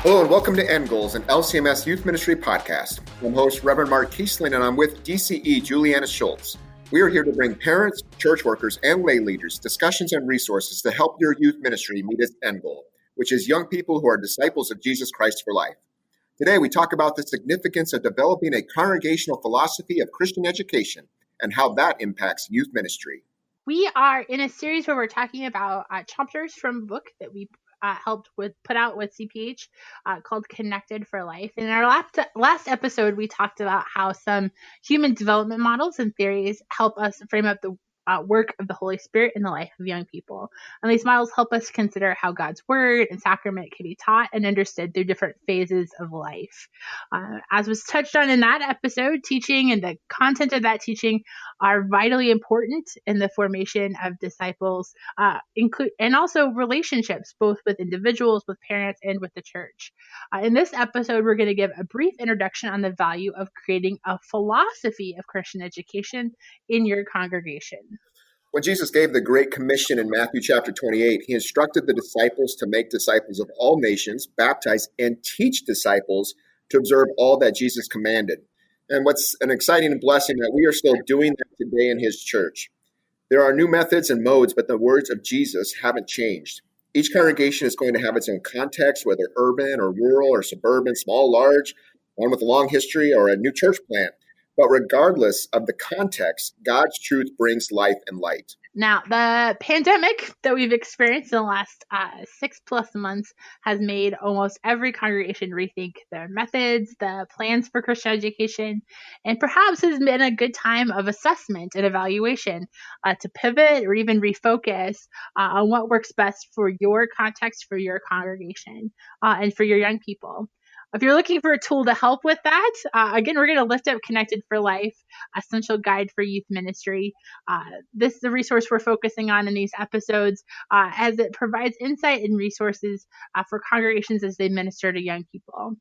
Hello and welcome to End Goals, an LCMS Youth Ministry podcast. I'm host Reverend Mark Kiesling and I'm with DCE Juliana Schultz. We are here to bring parents, church workers, and lay leaders discussions and resources to help your youth ministry meet its end goal, which is young people who are disciples of Jesus Christ for life. Today we talk about the significance of developing a congregational philosophy of Christian education and how that impacts youth ministry. We are in a series where we're talking about chapters from a book that we helped put out with CPH called Connected for Life. In our last episode, we talked about how some human development models and theories help us frame up the work of the Holy Spirit in the life of young people. And these models help us consider how God's word and sacrament can be taught and understood through different phases of life. As was touched on in that episode, teaching and the content of that teaching are vitally important in the formation of disciples, and also relationships, both with individuals, with parents, and with the church. In this episode, we're going to give a brief introduction on the value of creating a philosophy of Christian education in your congregation. When Jesus gave the Great Commission in Matthew chapter 28, he instructed the disciples to make disciples of all nations, baptize and teach disciples to observe all that Jesus commanded. And what's an exciting blessing that we are still doing that today in his church. There are new methods and modes, but the words of Jesus haven't changed. Each congregation is going to have its own context, whether urban or rural or suburban, small, large, one with a long history or a new church plant. But regardless of the context, God's truth brings life and light. Now, the pandemic that we've experienced in the last 6+ months has made almost every congregation rethink their methods, the plans for Christian education, and perhaps has been a good time of assessment and evaluation to pivot or even refocus on what works best for your context, for your congregation, and for your young people. If you're looking for a tool to help with that, again, we're going to lift up Connected for Life, Essential Guide for Youth Ministry. This is the resource we're focusing on in these episodes as it provides insight and resources for congregations as they minister to young people.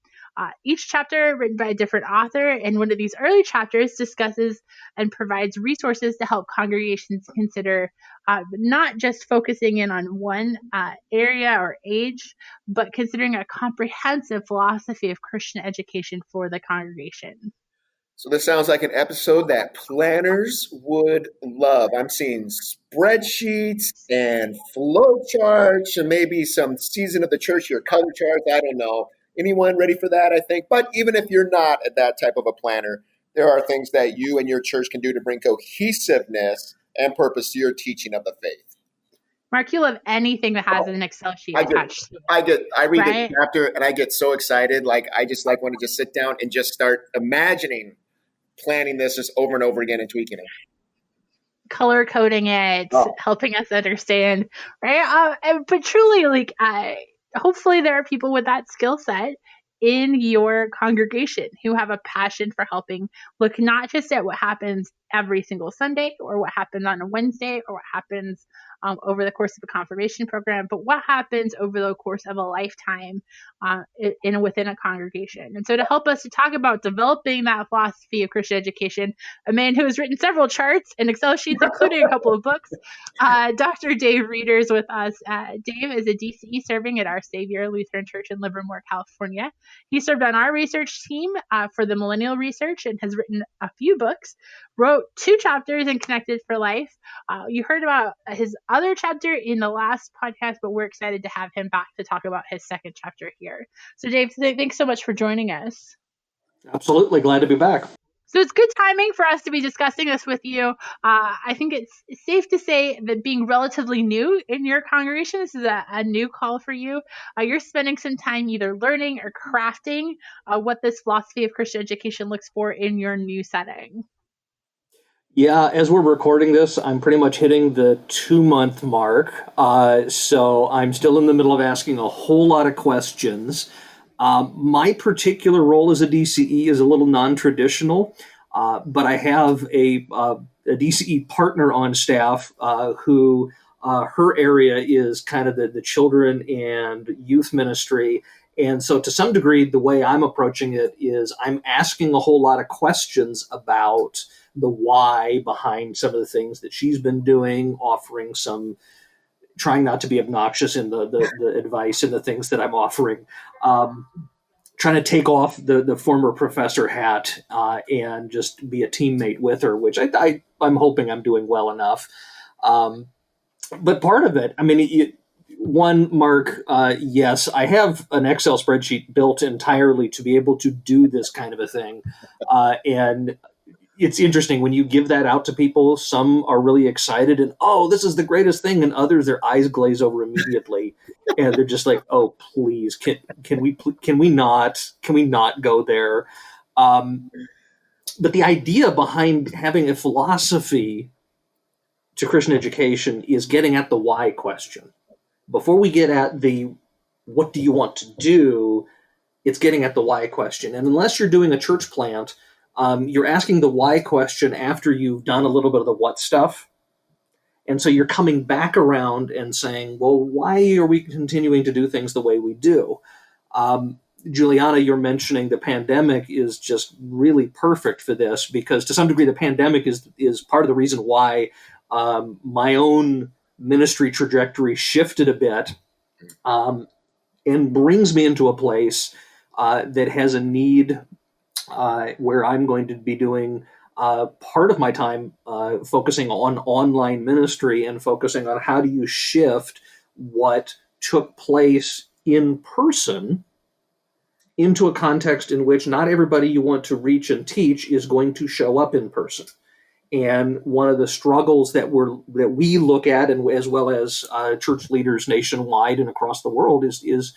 Each chapter written by a different author, and one of these early chapters discusses and provides resources to help congregations consider not just focusing in on one area or age, but considering a comprehensive philosophy of Christian education for the congregation. So this sounds like an episode that planners would love. I'm seeing spreadsheets and flow charts and maybe some season of the church year color charts. I don't know. Anyone ready for that, I think? But even if you're not that type of a planner, there are things that you and your church can do to bring cohesiveness and purpose to your teaching of the faith. Mark, you love anything that has an Excel sheet attached to it. I read the chapter and I get so excited. I just want to just sit down and just start imagining planning this just over and over again and tweaking it. Color coding it, helping us understand, right? But truly, hopefully there are people with that skill set in your congregation who have a passion for helping look not just at what happens every single Sunday or what happens on a Wednesday or what happens over the course of a confirmation program, but what happens over the course of a lifetime within a congregation. And so to help us to talk about developing that philosophy of Christian education, a man who has written several charts and Excel sheets, including a couple of books, Dr. Dave Rueter is with us. Dave is a DCE serving at Our Savior Lutheran Church in Livermore, California. He served on our research team for the millennial research and has written a few books, wrote 2 chapters in Connected for Life. You heard about his other chapter in the last podcast, but we're excited to have him back to talk about his second chapter here. So Dave, thanks so much for joining us. Absolutely. Glad to be back. So it's good timing for us to be discussing this with you. I think it's safe to say that being relatively new in your congregation, this is a new call for you. You're spending some time either learning or crafting what this philosophy of Christian education looks for in your new setting. Yeah, as we're recording this, I'm pretty much hitting the 2-month mark. So I'm still in the middle of asking a whole lot of questions. My particular role as a DCE is a little non-traditional, but I have a DCE partner on staff who her area is kind of the children and youth ministry. And so to some degree, the way I'm approaching it is I'm asking a whole lot of questions about the why behind some of the things that she's been doing, offering some trying not to be obnoxious in the advice and the things that I'm offering. Trying to take off the former professor hat and just be a teammate with her, which I'm hoping I'm doing well enough. But part of it, I mean, Mark, yes, I have an Excel spreadsheet built entirely to be able to do this kind of a thing. And it's interesting when you give that out to people. Some are really excited and, oh, this is the greatest thing. And others, their eyes glaze over immediately. And they're just like, oh, please, can we not go there? But the idea behind having a philosophy to Christian education is getting at the why question. Before we get at the what do you want to do, it's getting at the why question. And unless you're doing a church plant, you're asking the why question after you've done a little bit of the what stuff. And so you're coming back around and saying, well, why are we continuing to do things the way we do? Juliana, you're mentioning the pandemic is just really perfect for this, because to some degree, the pandemic is part of the reason why my own ministry trajectory shifted a bit and brings me into a place that has a need where I'm going to be doing part of my time focusing on online ministry and focusing on how do you shift what took place in person into a context in which not everybody you want to reach and teach is going to show up in person. And one of the struggles that we look at, and as well as church leaders nationwide and across the world, is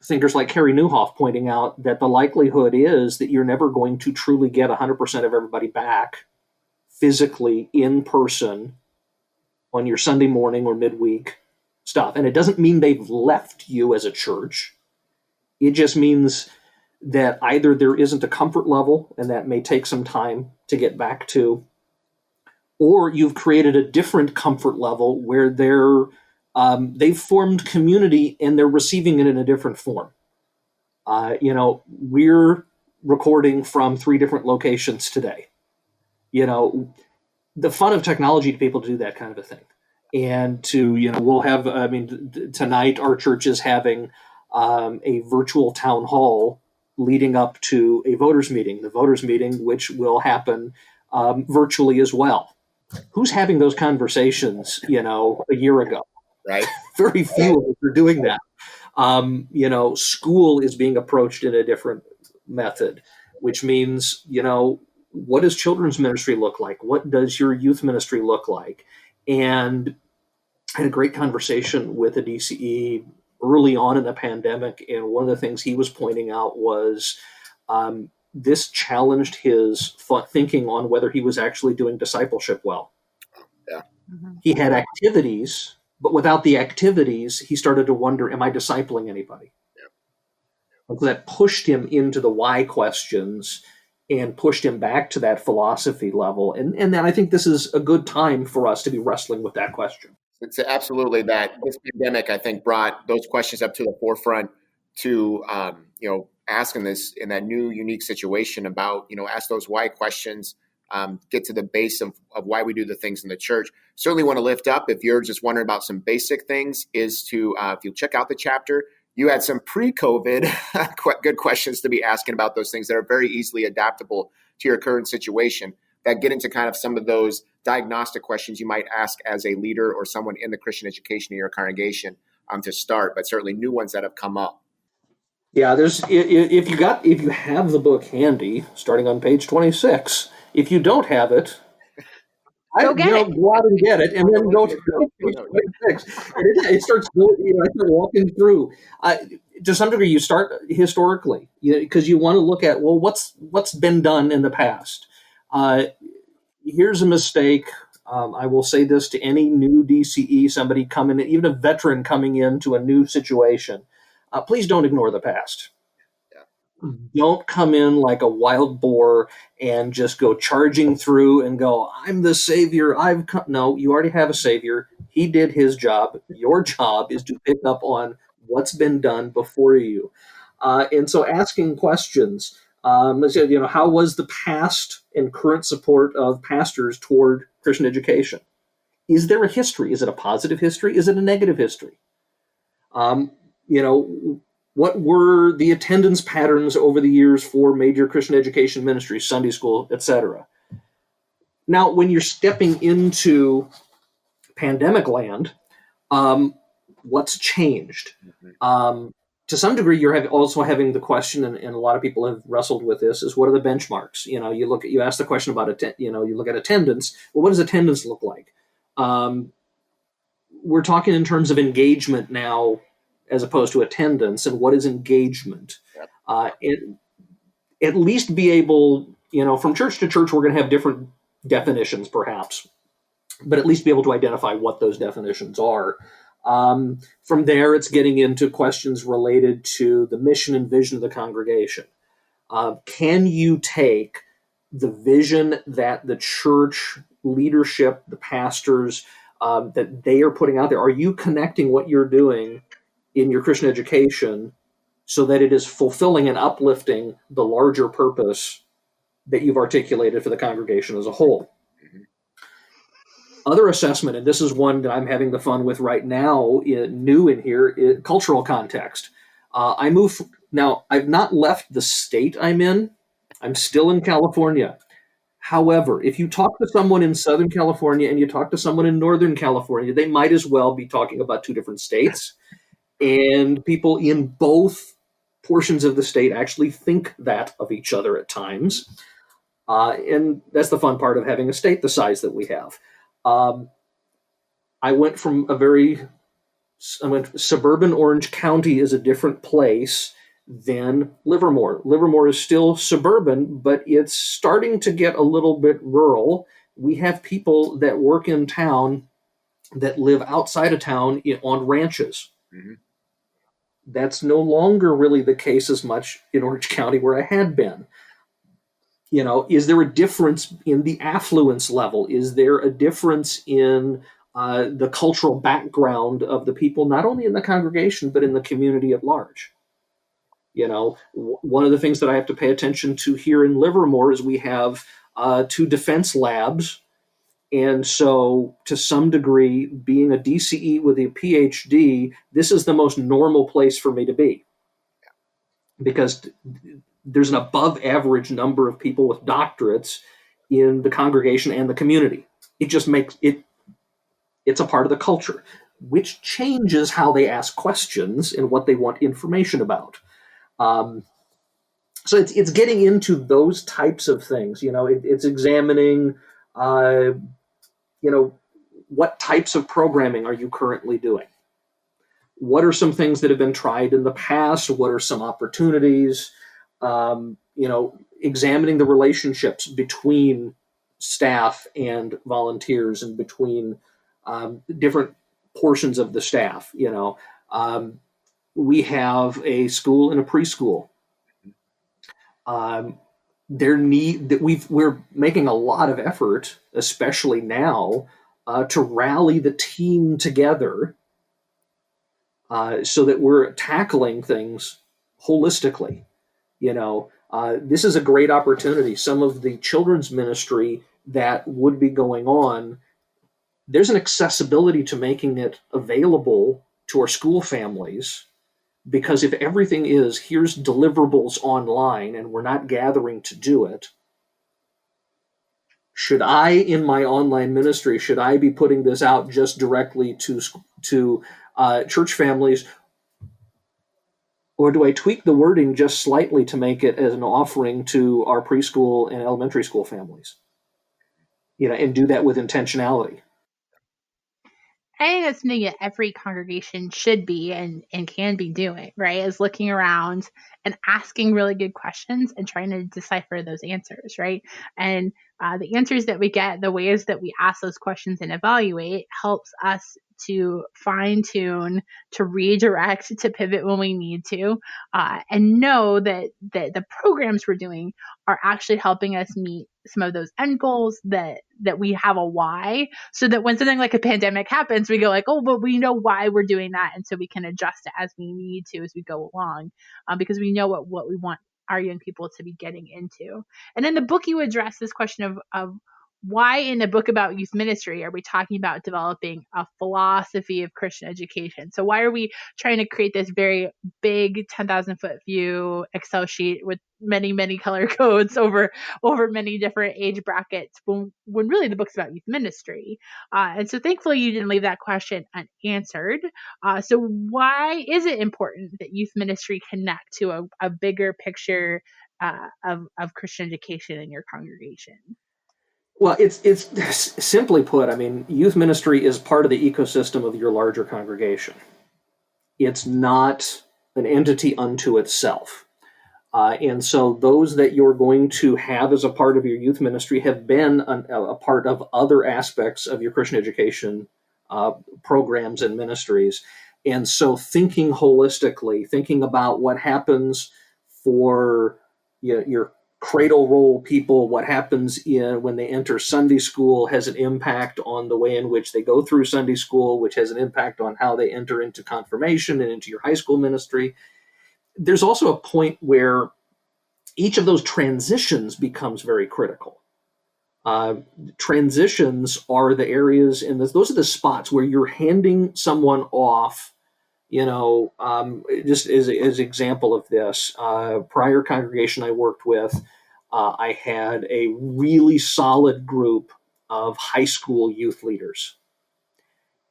thinkers like Carey Nieuwhof pointing out that the likelihood is that you're never going to truly get 100% of everybody back physically in person on your Sunday morning or midweek stuff. And it doesn't mean they've left you as a church. It just means that either there isn't a comfort level, and that may take some time to get back to, or you've created a different comfort level where they've formed community and they're receiving it in a different form. We're recording from 3 different locations today. The fun of technology to be able to do that kind of a thing. And we'll have, tonight our church is having a virtual town hall leading up to a voters meeting, which will happen virtually as well. Who's having those conversations, a year ago? Right. Very few of us are doing that. School is being approached in a different method, which means, what does children's ministry look like? What does your youth ministry look like? And I had a great conversation with a DCE early on in the pandemic, and one of the things he was pointing out was this challenged his thinking on whether he was actually doing discipleship well. Yeah. Mm-hmm. He had activities, but without the activities, he started to wonder, am I discipling anybody? Yeah. So that pushed him into the why questions and pushed him back to that philosophy level. And then I think this is a good time for us to be wrestling with that question. It's absolutely that. This pandemic, I think, brought those questions up to the forefront to, asking this in that new, unique situation about, ask those why questions, get to the base of why we do the things in the church. Certainly want to lift up, if you're just wondering about some basic things, is to, if you check out the chapter, you had some pre-COVID good questions to be asking about those things that are very easily adaptable to your current situation, that get into kind of some of those diagnostic questions you might ask as a leader or someone in the Christian education in your congregation to start, but certainly new ones that have come up. Yeah, if you have the book handy, starting on page 26. If you don't have it, go out and get it, and then go to page 26. It starts going. I start walking through. To some degree, you start historically, because you want to look at, well, what's been done in the past. Here's a mistake. I will say this to any new DCE, somebody coming in, even a veteran coming into a new situation. Please don't ignore the past. Yeah. Don't come in like a wild boar and just go charging through and go, I'm the savior. No, you already have a savior. He did his job. Your job is to pick up on what's been done before you. And so asking questions, how was the past and current support of pastors toward Christian education? is there a history? Is it a positive history? Is it a negative history? What were the attendance patterns over the years for major Christian education ministries, Sunday school, etc.? Now, when you're stepping into pandemic land, what's changed? To some degree, you're also having the question, and a lot of people have wrestled with this: is what are the benchmarks? You ask the question about you look at attendance. Well, what does attendance look like? We're talking in terms of engagement now, as opposed to attendance, and what is engagement? At least be able, from church to church, we're going to have different definitions, perhaps, but at least be able to identify what those definitions are. From there, it's getting into questions related to the mission and vision of the congregation. Can you take the vision that the church leadership, the pastors, that they are putting out there? Are you connecting what you're doing in your Christian education so that it is fulfilling and uplifting the larger purpose that you've articulated for the congregation as a whole? Other assessment, and this is one that I'm having the fun with right now, new in here, cultural context. Now, I've not left the state I'm in. I'm still in California. However, if you talk to someone in Southern California and you talk to someone in Northern California, they might as well be talking about two different states. And people in both portions of the state actually think that of each other at times. And that's the fun part of having a state the size that we have. I went suburban Orange County is a different place than Livermore. Livermore is still suburban, but it's starting to get a little bit rural. We have people that work in town that live outside of town on ranches. Mm-hmm. That's no longer really the case as much in Orange County where I had been. Is there a difference in the affluence level? Is there a difference in the cultural background of the people, not only in the congregation, but in the community at large? One of the things that I have to pay attention to here in Livermore is we have 2 defense labs. And so to some degree, being a DCE with a PhD, this is the most normal place for me to be. Because there's an above average number of people with doctorates in the congregation and the community. It just makes it's a part of the culture, which changes how they ask questions and what they want information about. So it's getting into those types of things. It's examining, what types of programming are you currently doing? What are some things that have been tried in the past? What are some opportunities? Examining the relationships between staff and volunteers and between different portions of the staff. We have a school and a preschool. We're making a lot of effort, especially now, to rally the team together so that we're tackling things holistically. This is a great opportunity. Some of the children's ministry that would be going on, there's an accessibility to making it available to our school families, because if everything is, here's deliverables online and we're not gathering to do it, should I, in my online ministry, should I be putting this out just directly to church families? Or do I tweak the wording just slightly to make it as an offering to our preschool and elementary school families? And do that with intentionality. I think that's something that every congregation should be and can be doing, right? Is looking around and asking really good questions and trying to decipher those answers, right? And the answers that we get, the ways that we ask those questions and evaluate, helps us to fine tune, to redirect, to pivot when we need to, and know that the programs we're doing are actually helping us meet some of those end goals, that we have a why, so that when something like a pandemic happens, we go like, oh, but we know why we're doing that. And so we can adjust it as we need to, as we go along, because we know what we want our young people to be getting into. And in the book, you address this question of why in a book about youth ministry are we talking about developing a philosophy of Christian education? So why are we trying to create this very big 10,000 foot view Excel sheet with many, many color codes over many different age brackets when really the book's about youth ministry? And so thankfully you didn't leave that question unanswered. So why is it important that youth ministry connect to a bigger picture of Christian education in your congregation? Well, it's simply put, I mean, youth ministry is part of the ecosystem of your larger congregation. It's not an entity unto itself. And so those that you're going to have as a part of your youth ministry have been a part of other aspects of your Christian education programs and ministries. And so thinking holistically, thinking about what happens for your cradle roll people, what happens when they enter Sunday school has an impact on the way in which they go through Sunday school, which has an impact on how they enter into confirmation and into your high school ministry. There's also a point where each of those transitions becomes very critical. Transitions are the areas, and those are the spots where you're handing someone off. Just as an example of this, prior congregation I worked with, I had a really solid group of high school youth leaders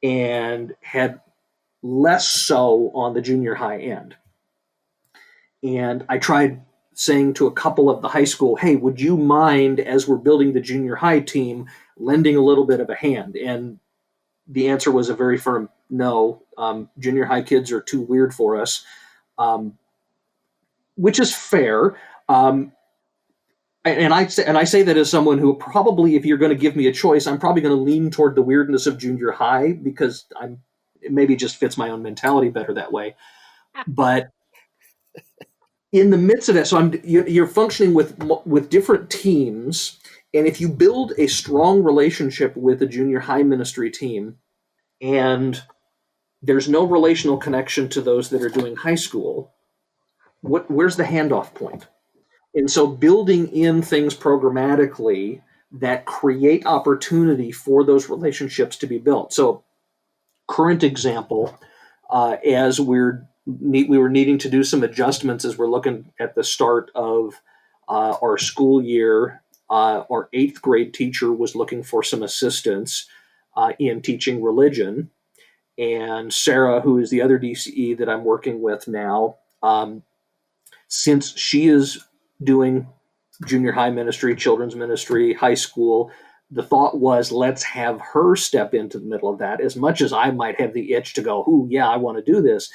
and had less so on the junior high end. And I tried saying to a couple of the high school, hey, would you mind, as we're building the junior high team, lending a little bit of a hand? And the answer was a very firm no. Junior high kids are too weird for us, which is fair. And I say that as someone who probably, if you're going to give me a choice, I'm probably going to lean toward the weirdness of junior high because it maybe just fits my own mentality better that way. But in the midst of that, so you're functioning with different teams, and if you build a strong relationship with a junior high ministry team, and there's no relational connection to those that are doing high school, where's the handoff point? And so building in things programmatically that create opportunity for those relationships to be built. So current example, as we were needing to do some adjustments as we're looking at the start of our school year, our 8th grade teacher was looking for some assistance in teaching religion. And Sarah, who is the other DCE that I'm working with now, since she is doing junior high ministry, children's ministry, high school, the thought was, let's have her step into the middle of that. As much as I might have the itch to go, ooh, yeah, I want to do this,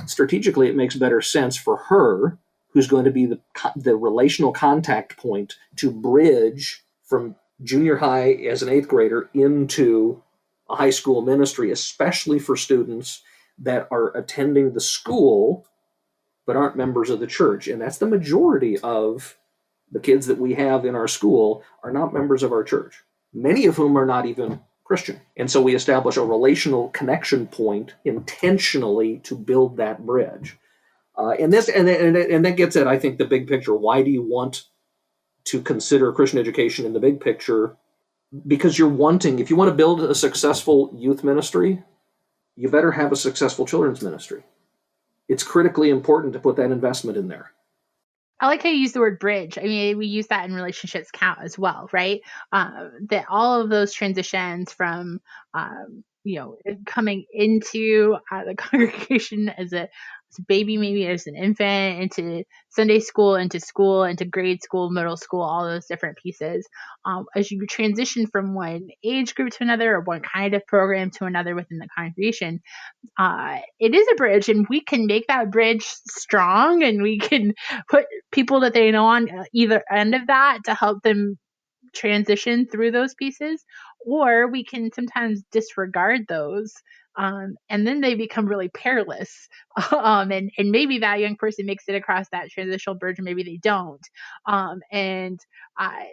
strategically it makes better sense for her, who's going to be the relational contact point to bridge from junior high as an 8th grader into a high school ministry, especially for students that are attending the school but aren't members of the church. And that's the majority of the kids that we have in our school are not members of our church, many of whom are not even Christian. And so we establish a relational connection point intentionally to build that bridge. And that gets at, I think, the big picture. Why do you want to consider Christian education in the big picture? Because if you want to build a successful youth ministry, you better have a successful children's ministry. It's critically important to put that investment in there. I like how you use the word bridge. I mean, we use that in relationships count as well, right? That all of those transitions from, coming into the congregation as a baby, maybe as an infant, into Sunday school, into grade school, middle school, all those different pieces. As you transition from one age group to another or one kind of program to another within the congregation, it is a bridge, and we can make that bridge strong, and we can put people that they know on either end of that to help them transition through those pieces, or we can sometimes disregard those, and then they become really perilous. And maybe that young person makes it across that transitional bridge, or maybe they don't.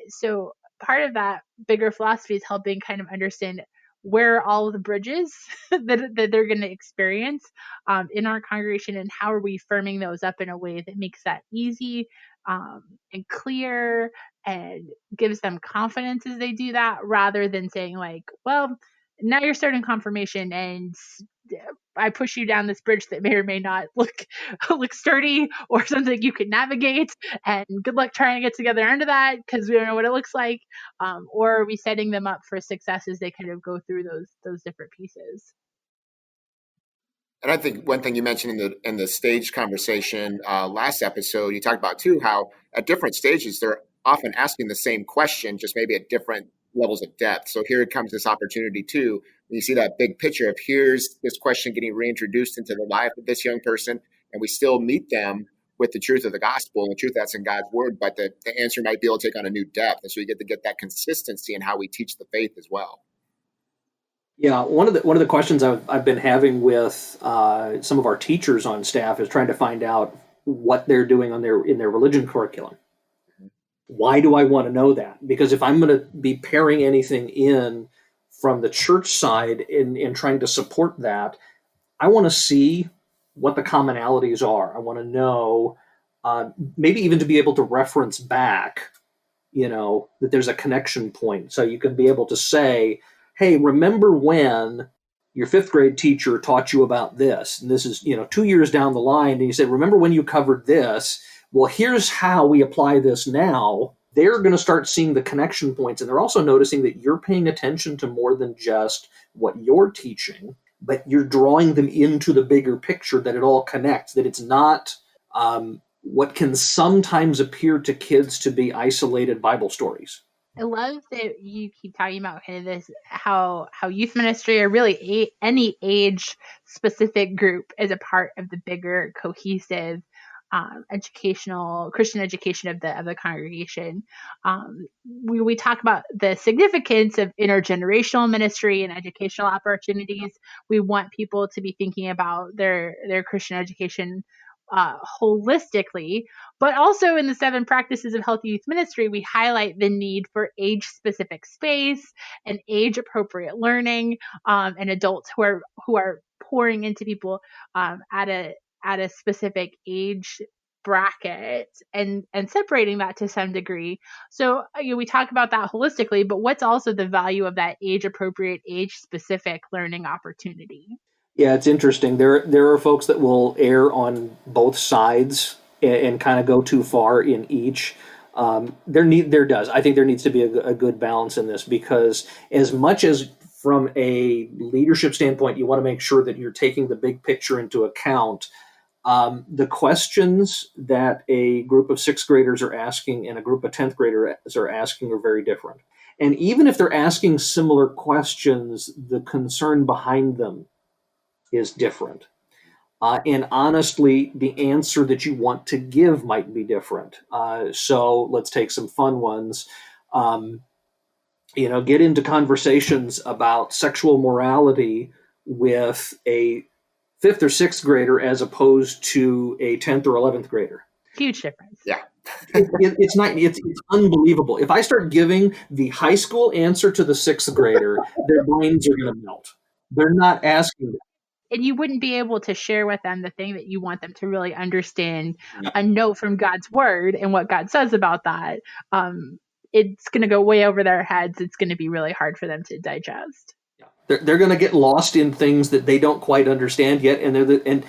So part of that bigger philosophy is helping kind of understand where are all of the bridges that they're going to experience in our congregation, and how are we firming those up in a way that makes that easy and clear and gives them confidence as they do that, rather than saying like, well, now you're starting confirmation and I push you down this bridge that may or may not look sturdy or something you can navigate, and good luck trying to get together under that because we don't know what it looks like. Or are we setting them up for success as they kind of go through those different pieces? And I think one thing you mentioned in the stage conversation last episode, you talked about too how at different stages they're often asking the same question, just maybe at different levels of depth. So here comes this opportunity too. When you see that big picture of here's this question getting reintroduced into the life of this young person, and we still meet them with the truth of the gospel and the truth that's in God's word, but the answer might be able to take on a new depth. And so you get to get that consistency in how we teach the faith as well. Yeah, one of the questions I've been having with some of our teachers on staff is trying to find out what they're doing in their religion curriculum. Why do I want to know that? Because if I'm going to be pairing anything in from the church side in trying to support that, I want to see what the commonalities are. I want to know, maybe even to be able to reference back, that there's a connection point. So you can be able to say, hey, remember when your fifth grade teacher taught you about this? And this is, 2 years down the line, and you said, remember when you covered this? Well, here's how we apply this now. They're going to start seeing the connection points, and they're also noticing that you're paying attention to more than just what you're teaching, but you're drawing them into the bigger picture, that it all connects, that it's not what can sometimes appear to kids to be isolated Bible stories. I love that you keep talking about kind of this, how youth ministry, or really any age specific group, is a part of the bigger cohesive Christian education of the congregation. We talk about the significance of intergenerational ministry and educational opportunities. We want people to be thinking about their Christian education holistically, but also in the 7 practices of healthy youth ministry, we highlight the need for age-specific space and age-appropriate learning, and adults who are pouring into people at a specific age bracket, and separating that to some degree. So we talk about that holistically, but what's also the value of that age-appropriate, age-specific learning opportunity? Yeah, it's interesting. There are folks that will err on both sides and kind of go too far in each. I think there needs to be a good balance in this, because as much as from a leadership standpoint, you want to make sure that you're taking the big picture into account. The questions that a group of 6th graders are asking and a group of 10th graders are asking are very different. And even if they're asking similar questions, the concern behind them is different. And honestly, the answer that you want to give might be different. So let's take some fun ones. Get into conversations about sexual morality with a 5th or 6th grader as opposed to a 10th or 11th grader. Huge difference. Yeah. It's unbelievable. If I start giving the high school answer to the 6th grader, their brains are going to melt. They're not asking that. And you wouldn't be able to share with them the thing that you want them to really understand, a note from God's word and what God says about that. It's going to go way over their heads. It's going to be really hard for them to digest. They're going to get lost in things that they don't quite understand yet. And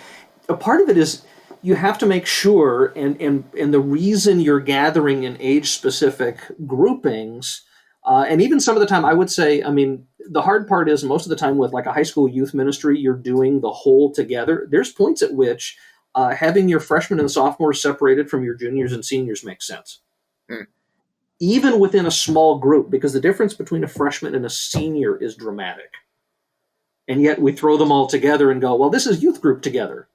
a part of it is you have to make sure, and the reason you're gathering in age-specific groupings, and even some of the time, I would say, the hard part is most of the time with like a high school youth ministry, you're doing the whole together. There's points at which having your freshmen and sophomores separated from your juniors and seniors makes sense. Even within a small group, because the difference between a freshman and a senior is dramatic. And yet we throw them all together and go, well, this is youth group together.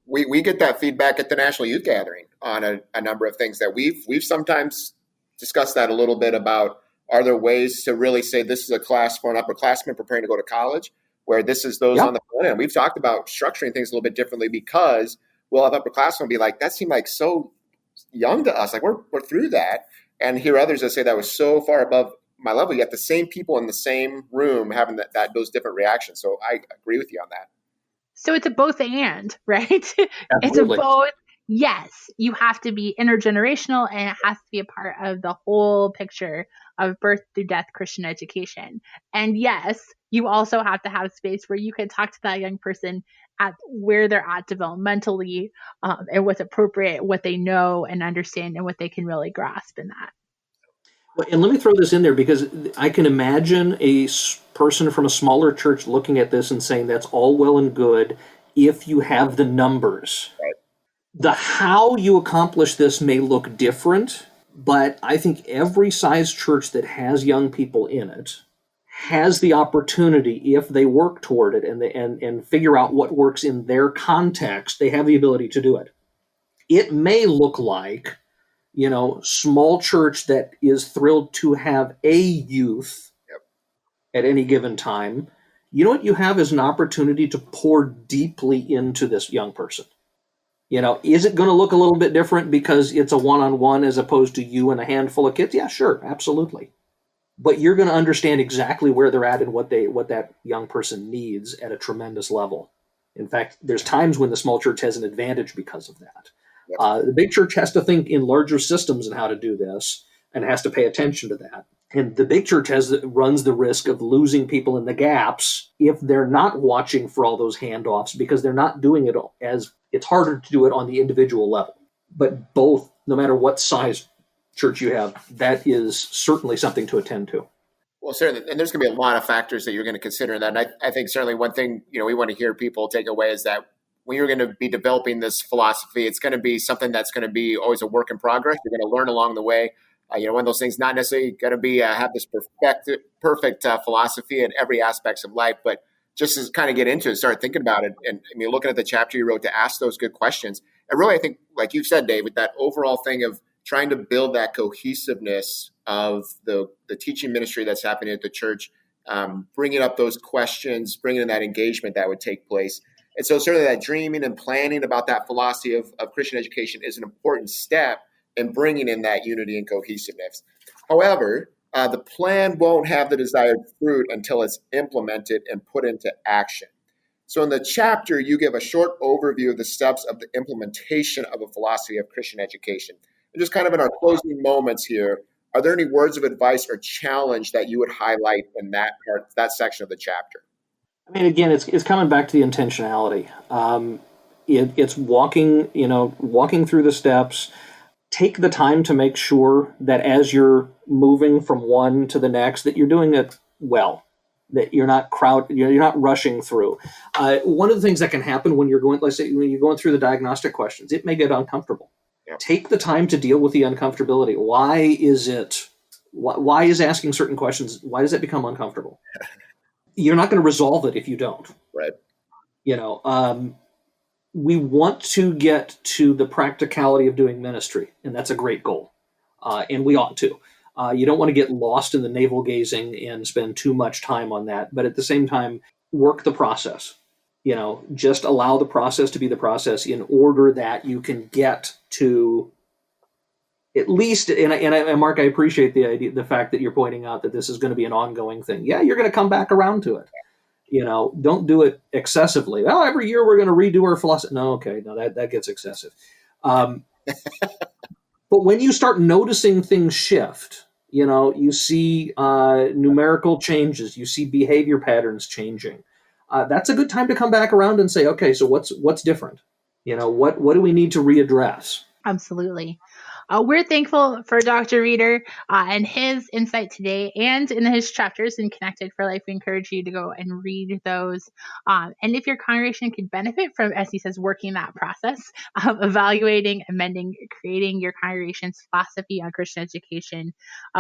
We get that feedback at the National Youth Gathering on a number of things that we've sometimes discussed that a little bit about. Are there ways to really say this is a class for an upperclassman preparing to go to college, where this is those on the front end? We've talked about structuring things a little bit differently, because we'll have upperclassmen be like, that seemed like so young to us. Like we're through that. And hear others that say that was so far above my level, yet the same people in the same room having those different reactions. So I agree with you on that. So it's a both and, right? Absolutely. It's a both. yes, you have to be intergenerational, and it has to be a part of the whole picture of birth through death Christian education. And yes, you also have to have space where you can talk to that young person at where they're at developmentally, and what's appropriate, what they know and understand, and what they can really grasp in that. And let me throw this in there, because I can imagine a person from a smaller church looking at this and saying that's all well and good if you have the numbers. Right. The how you accomplish this may look different, but I think every size church that has young people in it has the opportunity, if they work toward it and figure out what works in their context, they have the ability to do it. It may look like, small church that is thrilled to have a youth at any given time. You know what you have is an opportunity to pour deeply into this young person. Is it going to look a little bit different because it's a one-on-one as opposed to you and a handful of kids? Yeah, sure, absolutely. But you're going to understand exactly where they're at and what that young person needs at a tremendous level. In fact, there's times when the small church has an advantage because of that. The big church has to think in larger systems and how to do this, and has to pay attention to that. And the big church runs the risk of losing people in the gaps if they're not watching for all those handoffs, because they're not doing it as it's harder to do it on the individual level. But both, no matter what size church you have, that is certainly something to attend to. Well, certainly, and there's going to be a lot of factors that you're going to consider in that. And I think certainly one thing we want to hear people take away is that when you're going to be developing this philosophy, it's going to be something that's going to be always a work in progress. You're going to learn along the way. One of those things, not necessarily going to be have this perfect philosophy in every aspect of life, but just to kind of get into it, start thinking about it. And looking at the chapter you wrote to ask those good questions. And really, I think, like you said, David, that overall thing of trying to build that cohesiveness of the teaching ministry that's happening at the church, bringing up those questions, bringing in that engagement that would take place. And so certainly that dreaming and planning about that philosophy of Christian education is an important step in bringing in that unity and cohesiveness. However, the plan won't have the desired fruit until it's implemented and put into action. So in the chapter, you give a short overview of the steps of the implementation of a philosophy of Christian education. And just kind of in our closing moments here, are there any words of advice or challenge that you would highlight in that section of the chapter? Again, it's coming back to the intentionality. It's walking through the steps. Take the time to make sure that as you're moving from one to the next, that you're doing it well, that you're not you're not rushing through. One of the things that can happen when you're going, let's say, when you're going through the diagnostic questions, it may get uncomfortable. Yeah. Take the time to deal with the uncomfortability. Why is asking certain questions, why does that become uncomfortable? You're not going to resolve it if you don't. Right. We want to get to the practicality of doing ministry, and that's a great goal, and we ought to. You don't want to get lost in the navel gazing and spend too much time on that, but at the same time, work the process. Just allow the process to be the process in order that you can get to at least, and Mark, I appreciate the fact that you're pointing out that this is going to be an ongoing thing. Yeah, you're going to come back around to it. Don't do it excessively. Well, every year we're going to redo our philosophy. No, that gets excessive. But when you start noticing things shift, you see numerical changes, you see behavior patterns changing. That's a good time to come back around and say, okay, so what's different? What do we need to readdress? Absolutely. We're thankful for Dr. Rueter and his insight today, and in his chapters in Connected for Life. We encourage you to go and read those. And if your congregation could benefit from, as he says, working that process of evaluating, amending, creating your congregation's philosophy on Christian education,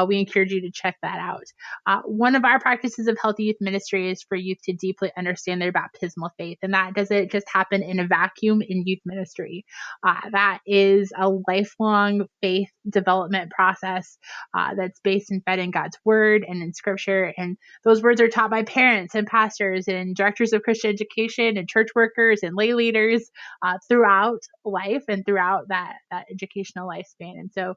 we encourage you to check that out. One of our practices of healthy youth ministry is for youth to deeply understand their baptismal faith, and that doesn't just happen in a vacuum in youth ministry. That is a lifelong faith development process that's based and fed in God's word and in scripture. And those words are taught by parents and pastors and directors of Christian education and church workers and lay leaders throughout life and throughout that educational lifespan. And so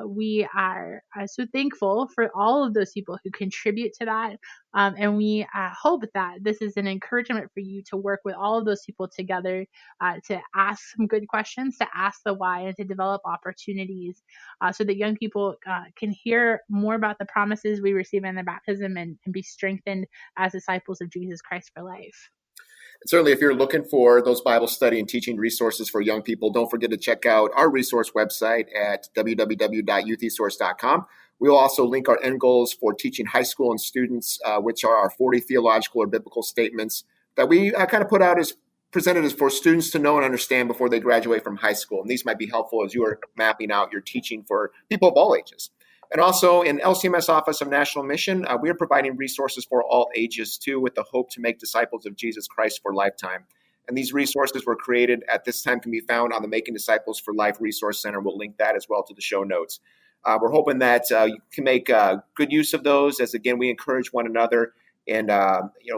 we are so thankful for all of those people who contribute to that. And we hope that this is an encouragement for you to work with all of those people together to ask some good questions, to ask the why, and to develop opportunities so that young people can hear more about the promises we receive in their baptism and be strengthened as disciples of Jesus Christ for life. Certainly, if you're looking for those Bible study and teaching resources for young people, don't forget to check out our resource website at www.youthesource.com. We'll also link our end goals for teaching high school and students, which are our 40 theological or biblical statements that we kind of put out as presented as for students to know and understand before they graduate from high school. And these might be helpful as you are mapping out your teaching for people of all ages. And also in LCMS Office of National Mission, we are providing resources for all ages too, with the hope to make disciples of Jesus Christ for lifetime. And these resources were created at this time can be found on the Making Disciples for Life Resource Center. We'll link that as well to the show notes. We're hoping that you can make good use of those as, again, we encourage one another in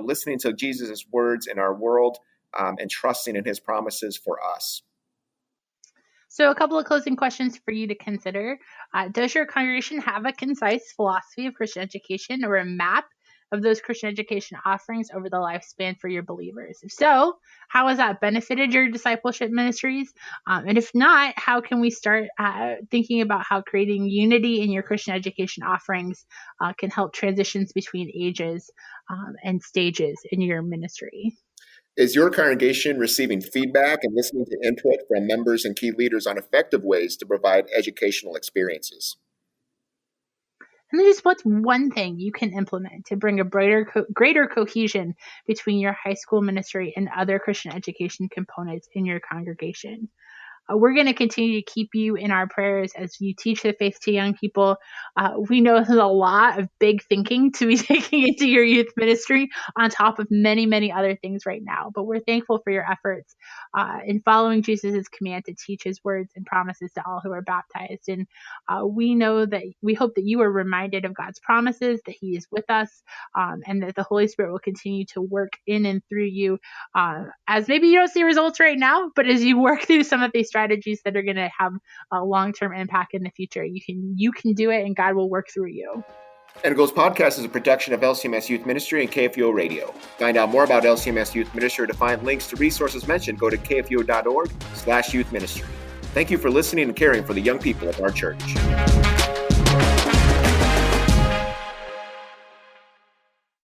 listening to Jesus' words in our world and trusting in his promises for us. So a couple of closing questions for you to consider. Does your congregation have a concise philosophy of Christian education or a map of those Christian education offerings over the lifespan for your believers? If so, how has that benefited your discipleship ministries? And if not, how can we start thinking about how creating unity in your Christian education offerings can help transitions between ages and stages in your ministry? Is your congregation receiving feedback and listening to input from members and key leaders on effective ways to provide educational experiences? And then just what's one thing you can implement to bring a greater cohesion between your high school ministry and other Christian education components in your congregation? We're going to continue to keep you in our prayers as you teach the faith to young people. We know there's a lot of big thinking to be taking into your youth ministry on top of many, many other things right now. But we're thankful for your efforts in following Jesus' command to teach his words and promises to all who are baptized. And we hope that you are reminded of God's promises, that he is with us, and that the Holy Spirit will continue to work in and through you as maybe you don't see results right now, but as you work through some of these strategies that are going to have a long-term impact in the future. You can do it, and God will work through you. End Goals Podcast is a production of LCMS Youth Ministry and KFUO Radio. Find out more about LCMS Youth Ministry or to find links to resources mentioned, go to kfuo.org/youth ministry. Thank you for listening and caring for the young people of our church.